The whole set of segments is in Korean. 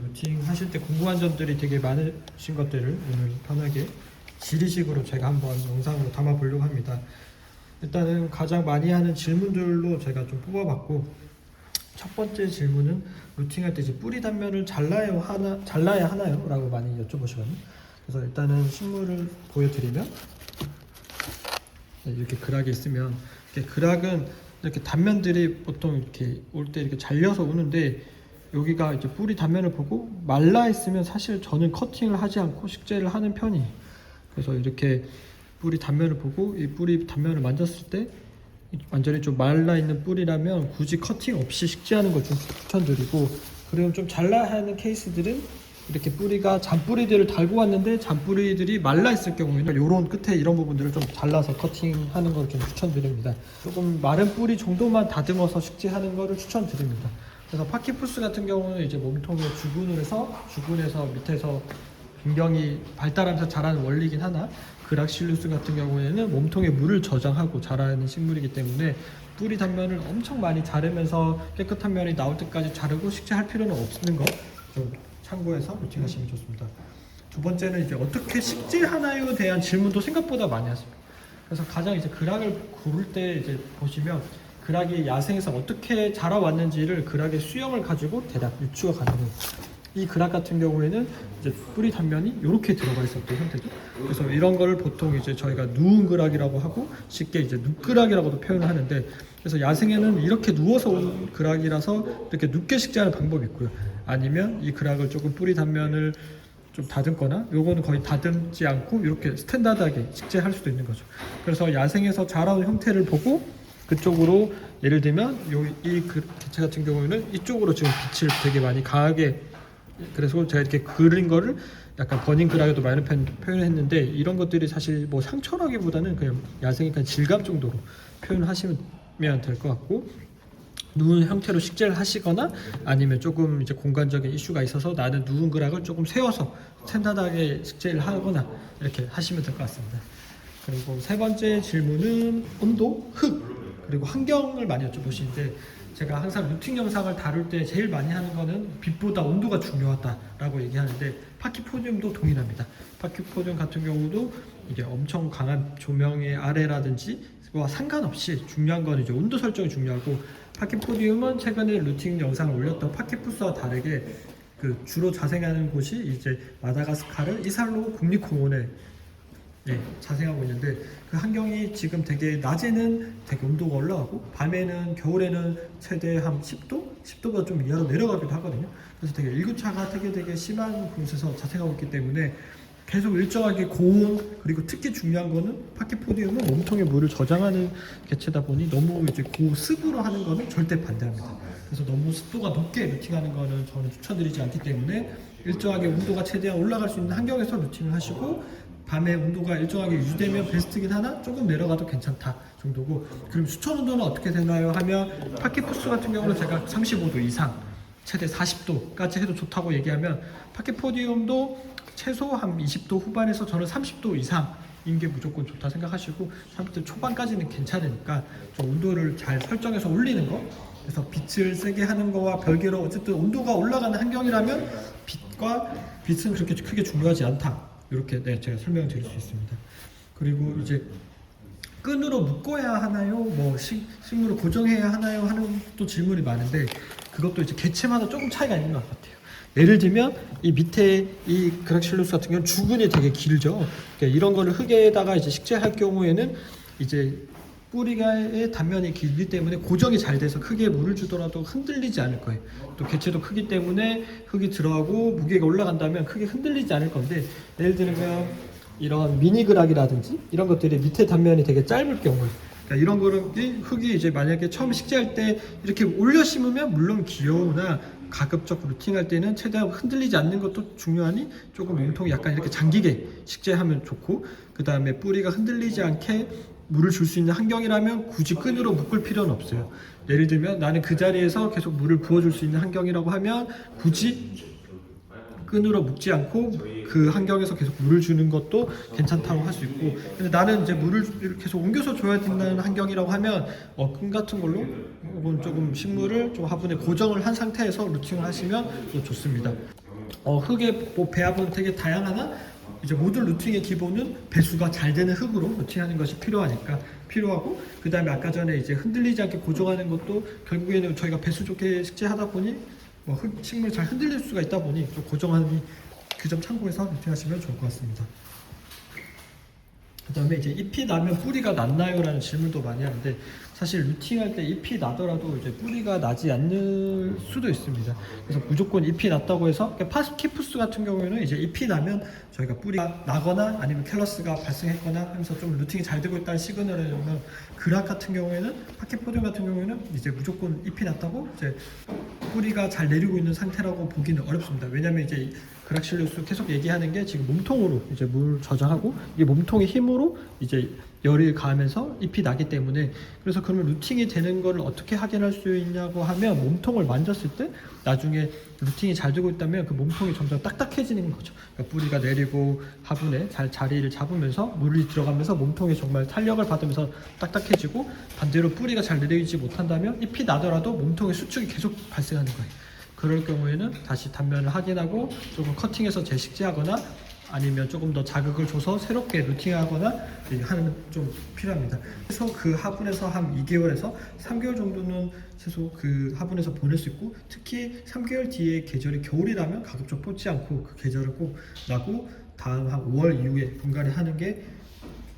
루팅 하실 때 궁금한 점들이 되게 많으신 것들을 오늘 편하게 지리식으로 제가 한번 영상으로 담아 보려고 합니다. 일단은 가장 많이 하는 질문들로 제가 좀 뽑아봤고, 첫 번째 질문은 루팅할 때 이제 뿌리 단면을 잘라야 하나요? 라고 많이 여쭤보시거든요. 그래서 일단은 식물을 보여드리면, 이렇게 그락이 있으면, 이렇게 그락은 이렇게 단면들이 보통 이렇게 올 때 이렇게 잘려서 오는데, 여기가 이제 뿌리 단면을 보고 말라 있으면 사실 저는 커팅을 하지 않고 식재를 하는 편이에요. 그래서 이렇게 뿌리 단면을 보고 이 뿌리 단면을 만졌을 때 완전히 좀 말라 있는 뿌리라면 굳이 커팅 없이 식재하는 걸 좀 추천드리고, 그리고 좀 잘라야 하는 케이스들은 이렇게 뿌리가 잔뿌리들을 달고 왔는데 잔뿌리들이 말라 있을 경우에는 이런 끝에 이런 부분들을 좀 잘라서 커팅하는 걸 좀 추천드립니다. 조금 마른 뿌리 정도만 다듬어서 식재하는 거를 추천드립니다. 그래서 파키푸스 같은 경우는 이제 몸통에 주근에서 밑에서 균경이 발달하면서 자라는 원리이긴 하나, 그락실루스 같은 경우에는 몸통에 물을 저장하고 자라는 식물이기 때문에 뿌리 단면을 엄청 많이 자르면서 깨끗한 면이 나올 때까지 자르고 식재할 필요는 없는 거 좀 참고해서 루팅하시면 좋습니다. 두 번째는 이제 어떻게 식재하나요에 대한 질문도 생각보다 많이 하십니다. 그래서 가장 이제 그락을 고를 때 이제 보시면 그락이 야생에서 어떻게 자라왔는지를 그락의 수영을 가지고 대략 유추가 가능해요. 이 그락 같은 경우에는 이제 뿌리 단면이 이렇게 들어가 있었던 형태죠. 그래서 이런 거를 보통 이제 저희가 누운 그락이라고 하고 쉽게 이제 눕그락이라고도 표현을 하는데, 그래서 야생에는 이렇게 누워서 온 그락이라서 이렇게 눕게 식재하는 방법이 있고요. 아니면 이 그락을 조금 뿌리 단면을 좀 다듬거나, 요거는 거의 다듬지 않고 이렇게 스탠다드하게 식재할 수도 있는 거죠. 그래서 야생에서 자라온 형태를 보고 그쪽으로, 예를 들면 이 개체 같은 경우에는 이쪽으로 지금 빛을 되게 많이 강하게, 그래서 제가 이렇게 그린 거를 약간 버닝 그락에도 많이 표현했는데, 이런 것들이 사실 뭐 상처라기보다는 그냥 야생의 질감 정도로 표현하시면 될 것 같고, 누운 형태로 식재를 하시거나 아니면 조금 이제 공간적인 이슈가 있어서 나는 누운 그락을 조금 세워서 스탠다드하게 식재를 하거나 이렇게 하시면 될 것 같습니다. 그리고 세 번째 질문은 온도, 흙, 그리고 환경을 많이 여쭤보시는데, 제가 항상 루팅 영상을 다룰 때 제일 많이 하는 거는 빛보다 온도가 중요하다라고 얘기하는데, 파키포디움도 동일합니다. 파키포디움 같은 경우도 이게 엄청 강한 조명의 아래라든지와 상관없이 중요한 건 이제 온도 설정이 중요하고, 파키포디움은 최근에 루팅 영상을 올렸던 파키푸스와 다르게 그 주로 자생하는 곳이 이제 마다가스카르 이살로 국립공원에 자생하고 있는데, 그 환경이 지금 되게 낮에는 되게 온도가 올라가고 밤에는, 겨울에는 최대 한 10도? 10도보다 좀 이하로 내려가기도 하거든요. 그래서 되게 일교차가 되게 심한 곳에서 자생하고 있기 때문에 계속 일정하게 고온, 그리고 특히 중요한 거는 파키포디움은 몸통에 물을 저장하는 개체다 보니 너무 이제 고습으로 하는 거는 절대 반대합니다. 그래서 너무 습도가 높게 루팅하는 거는 저는 추천드리지 않기 때문에 일정하게 온도가 최대한 올라갈 수 있는 환경에서 루팅을 하시고, 밤에 온도가 일정하게 유지되면 베스트긴 하나 조금 내려가도 괜찮다 정도고, 그럼 수천 온도는 어떻게 되나요 하면, 파키푸스 같은 경우는 제가 35도 이상 최대 40도까지 해도 좋다고 얘기하면, 파키포디움도 최소 한 20도 후반에서 저는 30도 이상인 게 무조건 좋다 생각하시고, 30도 초반까지는 괜찮으니까 좀 온도를 잘 설정해서 올리는 거, 그래서 빛을 세게 하는 거와 별개로 어쨌든 온도가 올라가는 환경이라면 빛은 그렇게 크게 중요하지 않다, 이렇게 제가 설명을 드릴 수 있습니다. 그리고 이제 끈으로 묶어야 하나요? 뭐 식물을 고정해야 하나요? 하는 또 질문이 많은데, 그것도 이제 개체마다 조금 차이가 있는 것 같아요. 예를 들면 이 밑에 이 그락실루스 같은 경우는 주근이 되게 길죠. 그러니까 이런 거를 흙에다가 이제 식재할 경우에는 이제 뿌리가의 단면이 길기 때문에 고정이 잘 돼서 크게 물을 주더라도 흔들리지 않을 거예요. 또 개체도 크기 때문에 흙이 들어가고 무게가 올라간다면 크게 흔들리지 않을 건데, 예를 들면 이런 미니 그락이라든지 이런 것들이 밑에 단면이 되게 짧을 경우에, 그러니까 이런 거는 흙이 이제 만약에 처음 식재할 때 이렇게 올려 심으면 물론 귀여우나 가급적 루팅할 때는 최대한 흔들리지 않는 것도 중요하니 조금 몸통이 약간 이렇게 잠기게 식재하면 좋고, 그 다음에 뿌리가 흔들리지 않게 물을 줄 수 있는 환경이라면 굳이 끈으로 묶을 필요는 없어요. 예를 들면 나는 그 자리에서 계속 물을 부어줄 수 있는 환경이라고 하면 굳이 끈으로 묶지 않고 그 환경에서 계속 물을 주는 것도 괜찮다고 할 수 있고, 근데 나는 이제 물을 계속 옮겨서 줘야 된다는 환경이라고 하면 끈 같은 걸로 혹은 조금 식물을 좀 화분에 고정을 한 상태에서 루팅을 하시면 또 좋습니다. 흙의 뭐 배합은 되게 다양하나 이제 모든 루팅의 기본은 배수가 잘 되는 흙으로 루팅하는 것이 필요하고, 그 다음에 아까 전에 이제 흔들리지 않게 고정하는 것도 결국에는 저희가 배수 좋게 식재하다 보니 뭐 식물이 잘 흔들릴 수가 있다 보니 좀 고정하는 그 점 참고해서 루팅하시면 좋을 것 같습니다. 그 다음에 이제 잎이 나면 뿌리가 났나요? 라는 질문도 많이 하는데, 사실 루팅할 때 잎이 나더라도 이제 뿌리가 나지 않을 수도 있습니다. 그래서 무조건 잎이 났다고 해서, 파스키푸스 같은 경우에는 이제 잎이 나면 저희가 뿌리가 나거나 아니면 캘러스가 발생했거나 하면서 좀 루팅이 잘 되고 있다는 시그널이면, 그락 같은 경우에는, 파키포디움 같은 경우에는 이제 무조건 잎이 났다고 이제 뿌리가 잘 내리고 있는 상태라고 보기는 어렵습니다. 왜냐면 이제 그락실루스 계속 얘기하는 게 지금 몸통으로 이제 물 저장하고, 이 몸통의 힘으로 이제 열이 가면서 잎이 나기 때문에, 그래서 그러면 루팅이 되는 거를 어떻게 확인할 수 있냐고 하면, 몸통을 만졌을 때 나중에 루팅이 잘 되고 있다면 그 몸통이 점점 딱딱해지는 거죠. 그러니까 뿌리가 내리고 화분에 잘 자리를 잡으면서 물이 들어가면서 몸통이 정말 탄력을 받으면서 딱딱해지고, 반대로 뿌리가 잘 내리지 못한다면 잎이 나더라도 몸통의 수축이 계속 발생하는 거예요. 그럴 경우에는 다시 단면을 확인하고 조금 커팅해서 재식재하거나 아니면 조금 더 자극을 줘서 새롭게 루팅하거나 하는 좀 필요합니다. 그래서 그 화분에서 한 2개월에서 3개월 정도는 최소 그 화분에서 보낼 수 있고, 특히 3개월 뒤에 계절이 겨울이라면 가급적 뽑지 않고 그 계절을 꼭 나고 다음 한 5월 이후에 분갈이 하는 게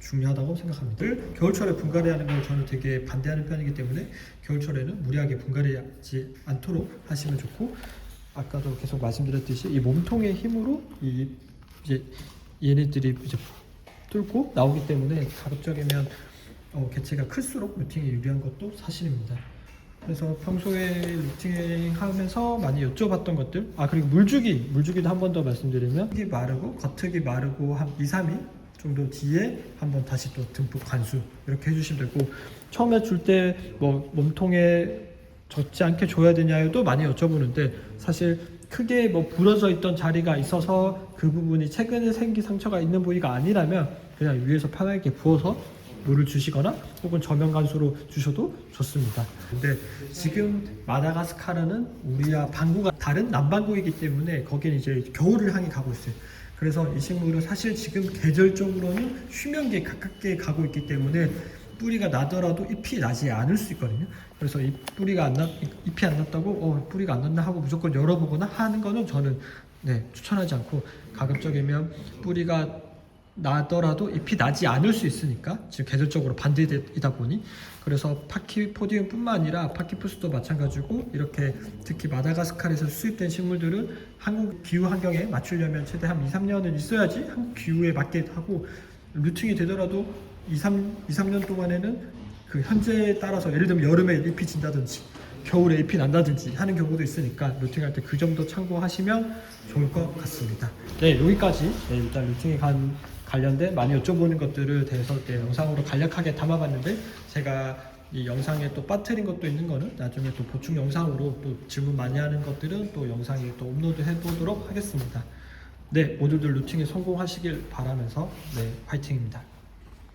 중요하다고 생각합니다. 겨울철에 분갈이 하는 걸 저는 되게 반대하는 편이기 때문에 겨울철에는 무리하게 분갈이하지 않도록 하시면 좋고, 아까도 계속 말씀드렸듯이 이 몸통의 힘으로 이제 얘네들이 이제 뚫고 나오기 때문에 가급적이면 개체가 클수록 루팅에 유리한 것도 사실입니다. 그래서 평소에 루팅 하면서 많이 여쭤봤던 것들, 그리고 물주기도 한 번 더 말씀드리면, 흙이 마르고 겉흙이 마르고 한 2, 3일 정도 뒤에 한번 다시 또 듬뿍 관수 이렇게 해주시면 되고, 처음에 줄 때 뭐 몸통에 젖지 않게 줘야 되냐도 많이 여쭤보는데, 사실 크게 뭐 부러져 있던 자리가 있어서 그 부분이 최근에 생긴 상처가 있는 부위가 아니라면 그냥 위에서 편하게 부어서 물을 주시거나 혹은 저면 관수로 주셔도 좋습니다. 근데 지금 마다가스카르는 우리와 방구가 다른 남반구이기 때문에 거기는 이제 겨울을 향해 가고 있어요. 그래서 이 식물은 사실 지금 계절적으로는 휴면기에 가깝게 가고 있기 때문에 뿌리가 나더라도 잎이 나지 않을 수 있거든요. 그래서 잎이 안 났다고 뿌리가 안 났나 하고 무조건 열어보거나 하는 거는 저는 추천하지 않고, 가급적이면 뿌리가 나더라도 잎이 나지 않을 수 있으니까, 지금 계절적으로 반대이다 보니, 그래서 파키포디움뿐만 아니라 파키푸스도 마찬가지고, 이렇게 특히 마다가스카르에서 수입된 식물들은 한국 기후 환경에 맞추려면 최대한 2, 3년은 있어야지 한국 기후에 맞게 하고, 루팅이 되더라도 2, 3년 동안에는 그 현재에 따라서, 예를 들면 여름에 잎이 진다든지 겨울에 잎이 난다든지 하는 경우도 있으니까, 루팅할 때 그 점도 참고하시면 좋을 것 같습니다. 여기까지 일단 루팅에 관련된 많이 여쭤보는 것들을 대해서 영상으로 간략하게 담아봤는데, 제가 이 영상에 또 빠뜨린 것도 있는 거는 나중에 또 보충 영상으로 또 질문 많이 하는 것들은 또 영상에 또 업로드 해보도록 하겠습니다. 모두들 루팅에 성공하시길 바라면서 화이팅입니다.